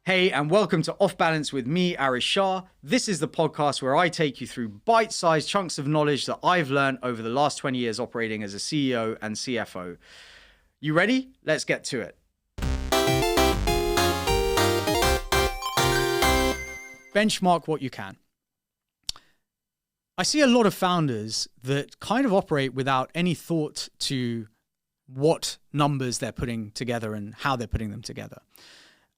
Hey, and welcome to Off Balance with me, Arish Shah. This is the podcast where I take you through bite-sized chunks of knowledge that I've learned over the last 20 years operating as a CEO and CFO. You ready? Let's get to it. Benchmark what you can. I see a lot of founders that kind of operate without any thought to what numbers they're putting together and how they're putting them together.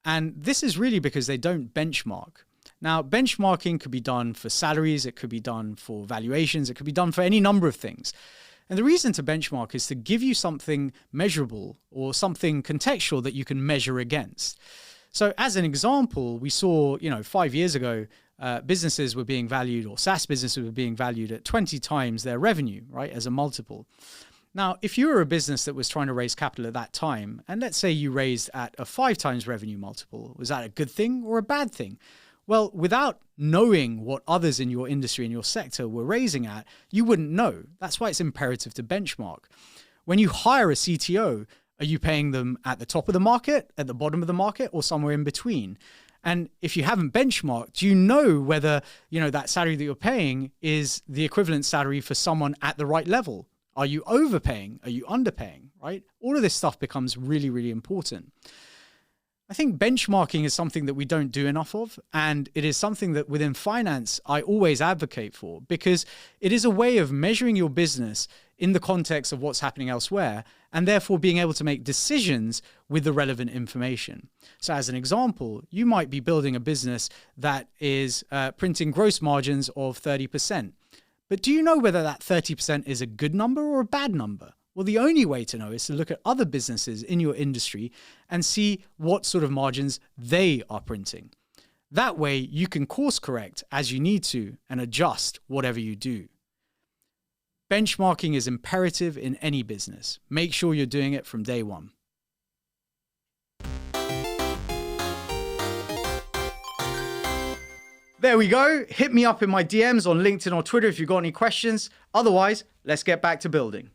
And this is really because they don't benchmark. Now, benchmarking could be done for salaries, it could be done for valuations, it could be done for any number of things. And the reason to benchmark is to give you something measurable or something contextual that you can measure against. So as an example, we saw, 5 years ago, businesses were being valued, or SaaS businesses were being valued at 20 times their revenue, right, as a multiple. Now, if you were a business that was trying to raise capital at that time, and let's say you raised at a 5 times revenue multiple, was that a good thing or a bad thing? Well, without knowing what others in your industry and your sector were raising at, you wouldn't know. That's why it's imperative to benchmark. When you hire a CTO, are you paying them at the top of the market, at the bottom of the market, or somewhere in between? And if you haven't benchmarked, do you know whether, that salary that you're paying is the equivalent salary for someone at the right level? Are you overpaying? Are you underpaying, right? All of this stuff becomes really, really important. I think benchmarking is something that we don't do enough of, and it is something that within finance I always advocate for, because it is a way of measuring your business in the context of what's happening elsewhere, and therefore being able to make decisions with the relevant information. So as an example, you might be building a business that is printing gross margins of 30%. But do you know whether that 30% is a good number or a bad number? Well, the only way to know is to look at other businesses in your industry and see what sort of margins they are printing. That way, you can course correct as you need to and adjust whatever you do. Benchmarking is imperative in any business. Make sure you're doing it from day one. There we go. Hit me up in my DMs on LinkedIn or Twitter if you've got any questions. Otherwise, let's get back to building.